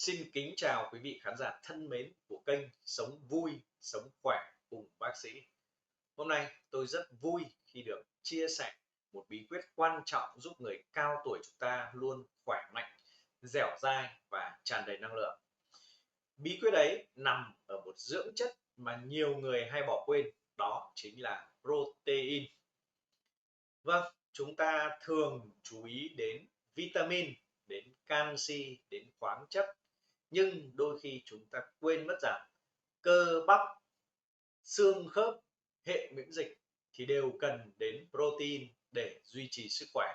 Xin kính chào quý vị khán giả thân mến của kênh Sống Vui, Sống Khỏe cùng bác sĩ. Hôm nay tôi rất vui khi được chia sẻ một bí quyết quan trọng giúp người cao tuổi chúng ta luôn khỏe mạnh, dẻo dai và tràn đầy năng lượng. Bí quyết ấy nằm ở một dưỡng chất mà nhiều người hay bỏ quên, đó chính là protein. Vâng, chúng ta thường chú ý đến vitamin, đến canxi, đến khoáng chất, nhưng đôi khi chúng ta quên mất rằng cơ bắp, xương khớp, hệ miễn dịch thì đều cần đến protein để duy trì sức khỏe.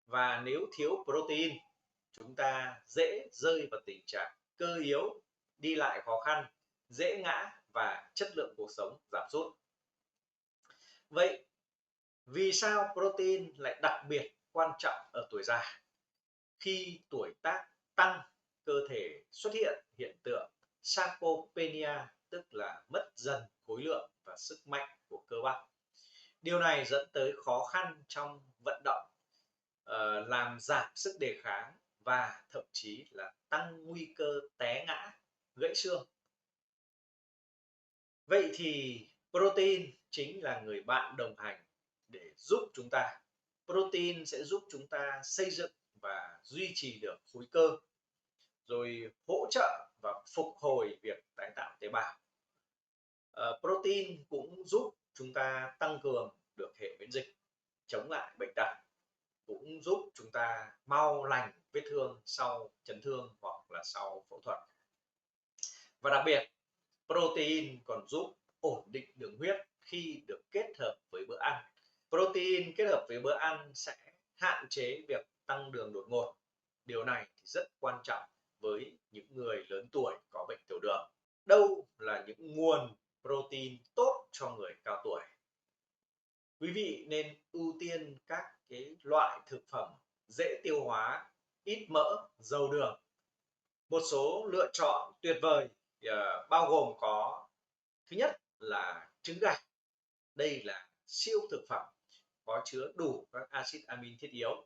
Và nếu thiếu protein, chúng ta dễ rơi vào tình trạng cơ yếu, đi lại khó khăn, dễ ngã và chất lượng cuộc sống giảm sút. Vậy vì sao protein lại đặc biệt quan trọng ở tuổi già? Khi tuổi tác tăng, cơ thể xuất hiện hiện tượng sarcopenia, tức là mất dần khối lượng và sức mạnh của cơ bắp. Điều này dẫn tới khó khăn trong vận động, làm giảm sức đề kháng và thậm chí là tăng nguy cơ té ngã, gãy xương. Vậy thì protein chính là người bạn đồng hành để giúp chúng ta. Protein sẽ giúp chúng ta xây dựng và duy trì được khối cơ, rồi hỗ trợ và phục hồi việc tái tạo tế bào. Protein cũng giúp chúng ta tăng cường được hệ miễn dịch, chống lại bệnh tật, cũng giúp chúng ta mau lành vết thương sau chấn thương hoặc là sau phẫu thuật. Và đặc biệt, protein còn giúp ổn định đường huyết khi được kết hợp với bữa ăn. Protein kết hợp với bữa ăn sẽ hạn chế việc tăng đường đột ngột. Điều này thì rất quan trọng với những người lớn tuổi có bệnh tiểu đường. Đâu là những nguồn protein tốt cho người cao tuổi? Quý vị nên ưu tiên các cái loại thực phẩm dễ tiêu hóa, ít mỡ, giàu đường. Một số lựa chọn tuyệt vời bao gồm có: thứ nhất là trứng gà. Đây là siêu thực phẩm có chứa đủ các axit amin thiết yếu.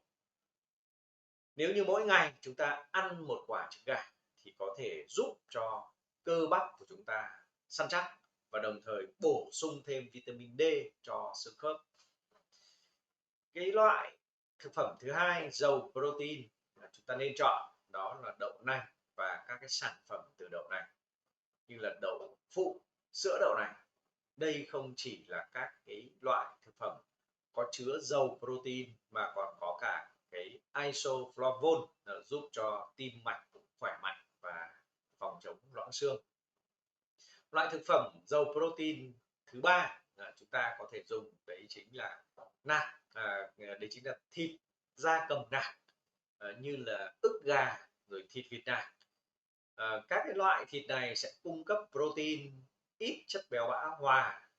Nếu như mỗi ngày chúng ta ăn một quả trứng gà thì có thể giúp cho cơ bắp của chúng ta săn chắc và đồng thời bổ sung thêm vitamin D cho xương khớp. Cái loại thực phẩm thứ hai giàu protein mà chúng ta nên chọn đó là đậu nành và các cái sản phẩm từ đậu nành như là đậu phụ, sữa đậu nành. Đây không chỉ là các cái loại thực phẩm có chứa giàu protein mà còn có cả cái isoflavone giúp cho tim mạch khỏe mạnh và phòng chống loãng xương. Loại thực phẩm giàu protein thứ ba chúng ta có thể dùng đấy chính là nạc, đấy chính là thịt gia cầm nạc, như là ức gà rồi thịt vịt nạc. Các cái loại thịt này sẽ cung cấp protein, ít chất béo bão hòa,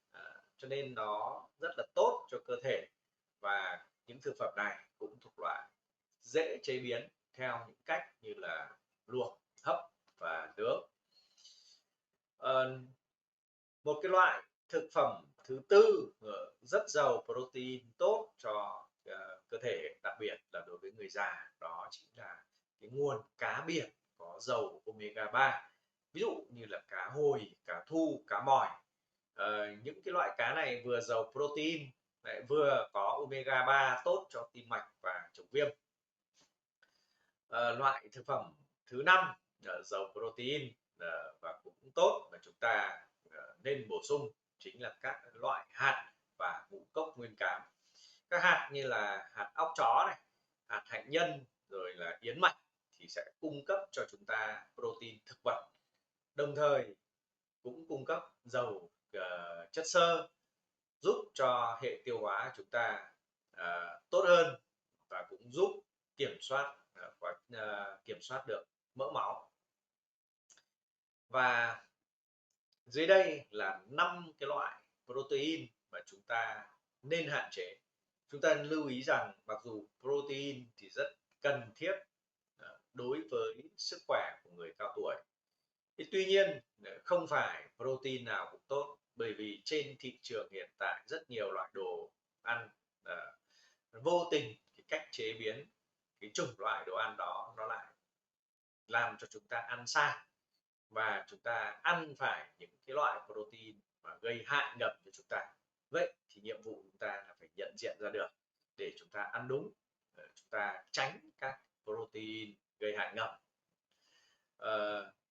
cho nên nó rất là tốt cho cơ thể. Và những thực phẩm này cũng thuộc loại dễ chế biến theo những cách như là luộc, hấp và nướng. Một cái loại thực phẩm thứ tư rất giàu protein tốt cho cơ thể, đặc biệt là đối với người già, đó chính là cái nguồn cá biển có giàu omega 3, ví dụ như là cá hồi, cá thu, cá mòi. Những cái loại cá này vừa giàu protein lại vừa có omega 3 tốt cho tim mạch và chống viêm. Loại thực phẩm thứ năm giàu protein và cũng tốt mà chúng ta nên bổ sung chính là các loại hạt và ngũ cốc nguyên cám. Các hạt như là hạt óc chó này, hạt hạnh nhân rồi là yến mạch thì sẽ cung cấp cho chúng ta protein thực vật, đồng thời cũng cung cấp giàu chất xơ, giúp cho hệ tiêu hóa chúng ta tốt hơn và cũng giúp kiểm soát được mỡ máu. Và dưới đây là 5 cái loại protein mà chúng ta nên hạn chế. Chúng ta lưu ý rằng mặc dù protein thì rất cần thiết đối với sức khỏe của người cao tuổi, thì tuy nhiên không phải protein nào cũng tốt, bởi vì trên thị trường hiện tại rất nhiều loại đồ ăn vô tình cái cách chế biến cái chủng loại đồ ăn đó nó lại làm cho chúng ta ăn sai, và chúng ta ăn phải những cái loại protein mà gây hại ngầm cho chúng ta. Vậy thì nhiệm vụ chúng ta là phải nhận diện ra được để chúng ta ăn đúng, chúng ta tránh các protein gây hại ngầm.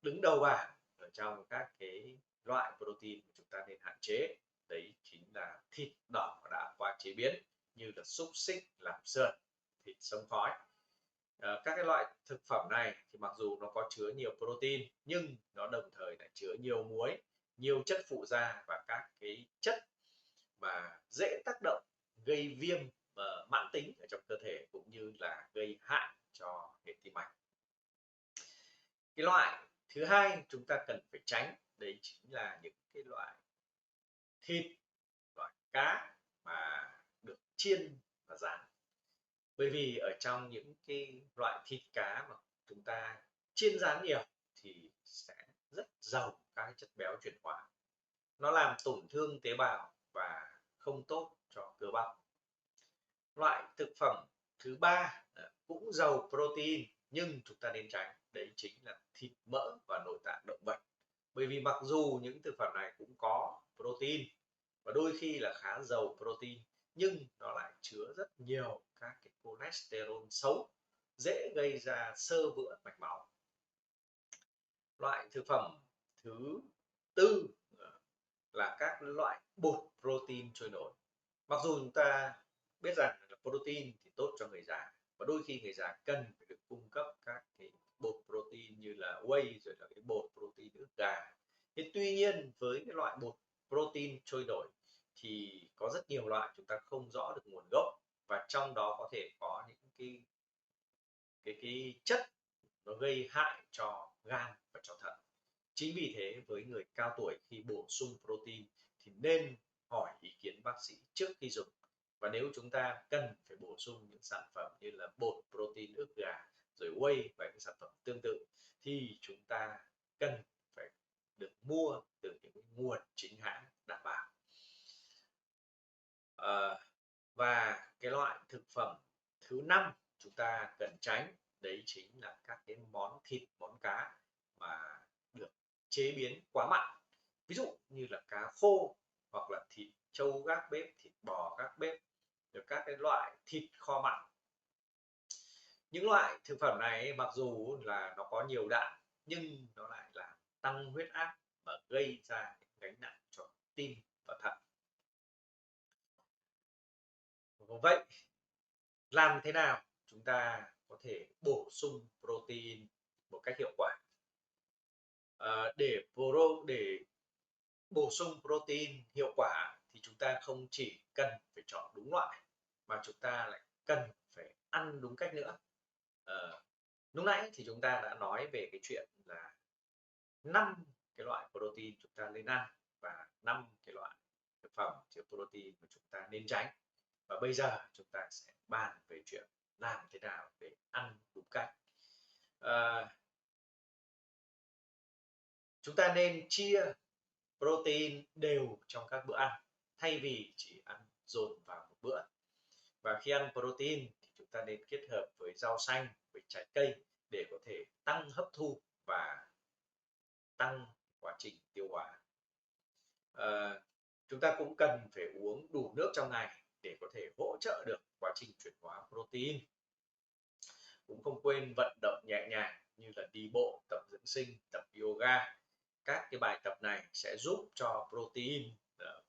Đứng đầu bảng ở trong các cái loại protein mà chúng ta nên hạn chế, đấy chính là thịt đỏ đã qua chế biến như là xúc xích, lạp sườn, thịt sống khói. Các cái loại thực phẩm này thì mặc dù nó có chứa nhiều protein nhưng nó đồng thời lại chứa nhiều muối, nhiều chất phụ gia và các cái chất mà dễ tác động gây viêm mãn tính ở trong cơ thể, cũng như là gây hại cho hệ tim mạch. Cái loại thứ hai chúng ta cần phải tránh đấy chính là những cái loại thịt, loại cá mà được chiên và rán. Bởi vì ở trong những cái loại thịt cá mà chúng ta chiên rán nhiều thì sẽ rất giàu các chất béo chuyển hóa, nó làm tổn thương tế bào và không tốt cho cơ bắp. Loại thực phẩm thứ ba cũng giàu protein nhưng chúng ta nên tránh, đấy chính là thịt mỡ và nội tạng động vật. Bởi vì mặc dù những thực phẩm này cũng có protein và đôi khi là khá giàu protein, nhưng nó lại chứa rất nhiều các cái cholesterol xấu, dễ gây ra xơ vữa mạch máu. Loại thực phẩm thứ tư là các loại bột protein trôi nổi. Mặc dù chúng ta biết rằng là protein thì tốt cho người già, và đôi khi người già cần phải được cung cấp các cái bột protein như là whey, rồi là cái bột protein ức gà. Thế tuy nhiên với cái loại bột protein trôi nổi thì có rất nhiều loại chúng ta không rõ được nguồn gốc, và trong đó có thể có những cái chất nó gây hại cho gan và cho thận. Chính vì thế với người cao tuổi khi bổ sung protein thì nên hỏi ý kiến bác sĩ trước khi dùng. Và nếu chúng ta cần phải bổ sung những sản phẩm như là bột protein ức gà, rồi whey và những sản phẩm tương tự, thì chúng ta cần phải được mua từ những nguồn chính hãng đảm bảo. Và cái loại thực phẩm thứ năm chúng ta cần tránh, đấy chính là các cái món thịt, món cá mà được chế biến quá mặn, ví dụ như là cá khô, hoặc là thịt trâu gác bếp, thịt bò gác bếp, rồi các cái loại thịt kho mặn. Những loại thực phẩm này mặc dù là nó có nhiều đạm nhưng nó lại làm tăng huyết áp và gây ra gánh nặng cho tim và thận. Vậy làm thế nào chúng ta có thể bổ sung protein một cách hiệu quả? Để bổ sung protein hiệu quả thì chúng ta không chỉ cần phải chọn đúng loại, mà chúng ta lại cần phải ăn đúng cách nữa. Lúc nãy thì chúng ta đã nói về cái chuyện là 5 cái loại protein chúng ta nên ăn và 5 cái loại thực phẩm chứa protein mà chúng ta nên tránh. Và bây giờ chúng ta sẽ bàn về chuyện làm thế nào để ăn đúng cách. Chúng ta nên chia protein đều trong các bữa ăn thay vì chỉ ăn dồn vào một bữa. Và khi ăn protein thì chúng ta nên kết hợp với rau xanh, với trái cây để có thể tăng hấp thu và tăng quá trình tiêu hóa. Chúng ta cũng cần phải uống đủ nước trong ngày để có thể hỗ trợ được quá trình chuyển hóa protein. Cũng không quên vận động nhẹ nhàng như là đi bộ, tập dưỡng sinh, tập yoga. Các cái bài tập này sẽ giúp cho protein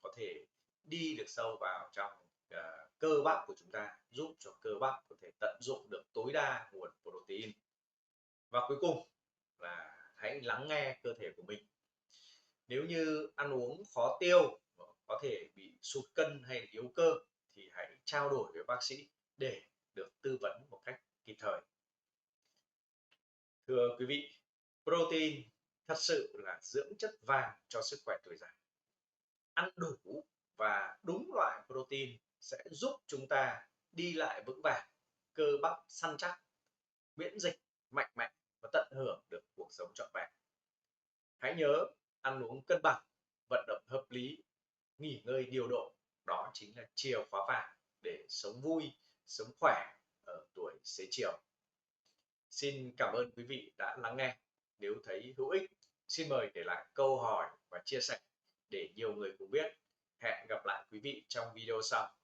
có thể đi được sâu vào trong cơ bắp của chúng ta, giúp cho cơ bắp có thể tận dụng được tối đa nguồn protein. Và cuối cùng là hãy lắng nghe cơ thể của mình. Nếu như ăn uống khó tiêu, có thể bị sụt cân hay yếu cơ, thì hãy trao đổi với bác sĩ để được tư vấn một cách kịp thời. Thưa quý vị, protein thật sự là dưỡng chất vàng cho sức khỏe tuổi già. Ăn đủ và đúng loại protein sẽ giúp chúng ta đi lại vững vàng, cơ bắp săn chắc, miễn dịch mạnh mẽ và tận hưởng được cuộc sống trọn vẹn. Hãy nhớ ăn uống cân bằng, vận động hợp lý, nghỉ ngơi điều độ, đó chính là chìa khóa vàng để sống vui, sống khỏe ở tuổi xế chiều. Xin cảm ơn quý vị đã lắng nghe. Nếu thấy hữu ích, xin mời để lại câu hỏi và chia sẻ để nhiều người cùng biết. Hẹn gặp lại quý vị trong video sau.